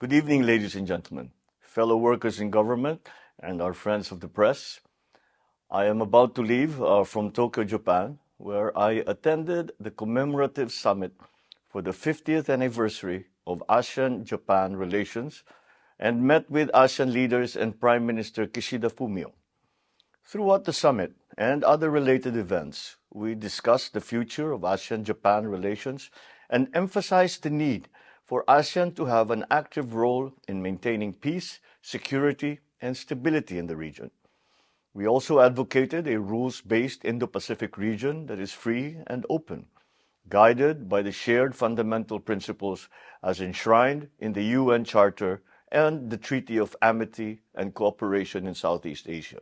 Good evening, ladies and gentlemen, fellow workers in government, and our friends of the press. I am about to leave from Tokyo, Japan, where I attended the Commemorative Summit for the 50th anniversary of ASEAN-Japan relations and met with ASEAN leaders and Prime Minister Kishida Fumio. Throughout the summit and other related events, we discussed the future of ASEAN-Japan relations and emphasized the need for ASEAN to have an active role in maintaining peace, security, and stability in the region. We also advocated a rules-based Indo-Pacific region that is free and open, guided by the shared fundamental principles as enshrined in the UN Charter and the Treaty of Amity and Cooperation in Southeast Asia.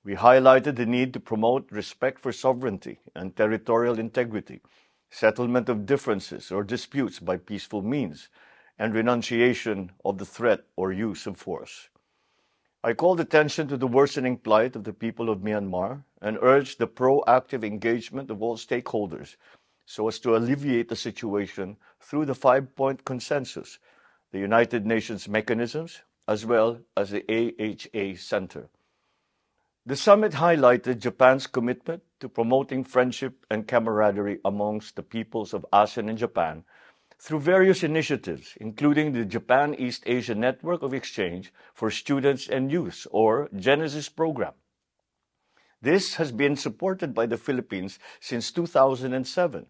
We highlighted the need to promote respect for sovereignty and territorial integrity, settlement of differences or disputes by peaceful means, and renunciation of the threat or use of force. I called attention to the worsening plight of the people of Myanmar and urged the proactive engagement of all stakeholders so as to alleviate the situation through the 5-point consensus, the United Nations mechanisms, as well as the AHA Center. The summit highlighted Japan's commitment to promoting friendship and camaraderie amongst the peoples of ASEAN and Japan through various initiatives, including the Japan East Asia Network of Exchange for Students and Youth, or Genesis program. This has been supported by the Philippines since 2007.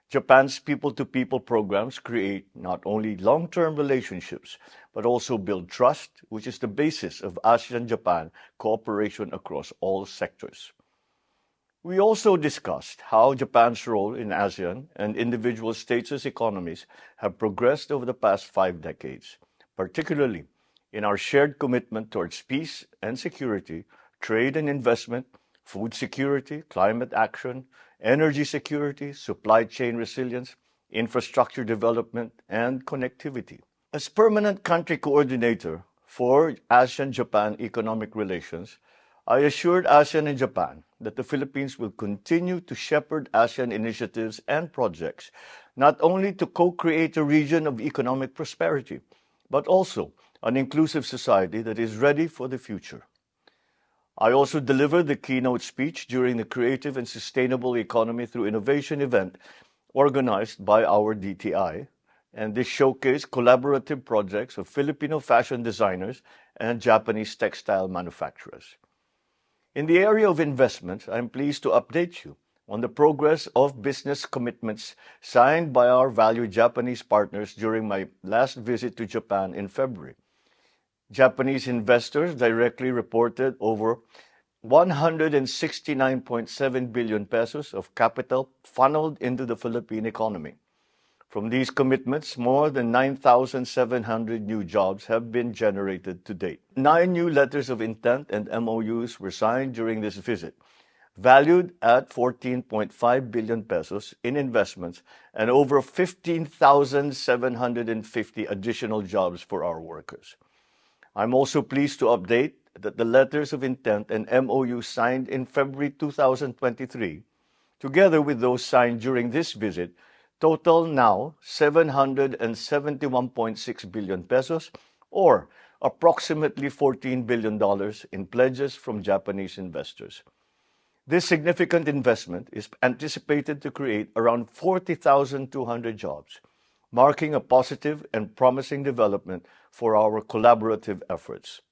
Japan's people-to-people programs create not only long-term relationships, but also build trust, which is the basis of ASEAN-Japan cooperation across all sectors. We also discussed how Japan's role in ASEAN and individual states' economies have progressed over the past 5 decades, particularly in our shared commitment towards peace and security, trade and investment, food security, climate action, energy security, supply chain resilience, infrastructure development, and connectivity. As permanent country coordinator for ASEAN-Japan economic relations, I assured ASEAN and Japan that the Philippines will continue to shepherd ASEAN initiatives and projects, not only to co-create a region of economic prosperity, but also an inclusive society that is ready for the future. I also delivered the keynote speech during the Creative and Sustainable Economy Through Innovation event organized by our DTI, and this showcased collaborative projects of Filipino fashion designers and Japanese textile manufacturers. In the area of investment, I'm pleased to update you on the progress of business commitments signed by our valued Japanese partners during my last visit to Japan in February. Japanese investors directly reported over 169.7 billion pesos of capital funneled into the Philippine economy. From these commitments, more than 9,700 new jobs have been generated to date. 9 new letters of intent and MOUs were signed during this visit, valued at 14.5 billion pesos in investments and over 15,750 additional jobs for our workers. I'm also pleased to update that the letters of intent and MOU signed in February 2023, together with those signed during this visit, total now 771.6 billion pesos, or approximately $14 billion in pledges from Japanese investors. This significant investment is anticipated to create around 40,200 jobs, marking a positive and promising development for our collaborative efforts.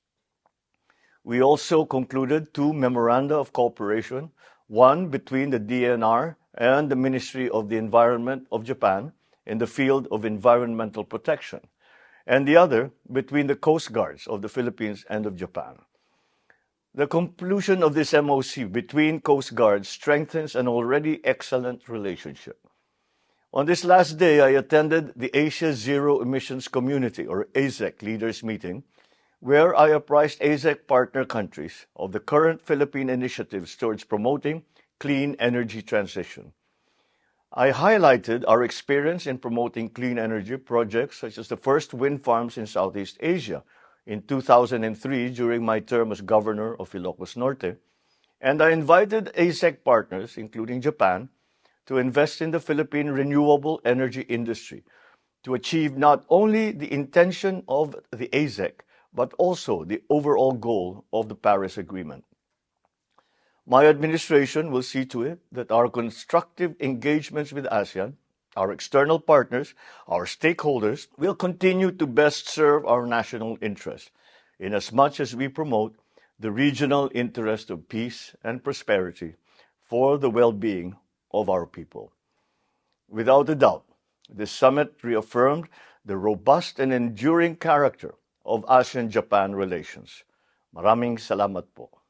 We also concluded 2 memoranda of cooperation, one between the DNR and the Ministry of the Environment of Japan in the field of environmental protection, and the other between the Coast Guards of the Philippines and of Japan. The conclusion of this MOC between Coast Guards strengthens an already excellent relationship. On this last day, I attended the Asia Zero Emissions Community, or AZEC, leaders meeting, where I apprised AZEC partner countries of the current Philippine initiatives towards promoting clean energy transition. I highlighted our experience in promoting clean energy projects such as the first wind farms in Southeast Asia in 2003 during my term as governor of Ilocos Norte, and I invited ASEC partners, including Japan, to invest in the Philippine renewable energy industry to achieve not only the intention of the ASEC, but also the overall goal of the Paris Agreement. My administration will see to it that our constructive engagements with ASEAN, our external partners, our stakeholders, will continue to best serve our national interests, inasmuch as we promote the regional interest of peace and prosperity for the well-being of our people. Without a doubt, this summit reaffirmed the robust and enduring character of ASEAN-Japan relations. Maraming salamat po.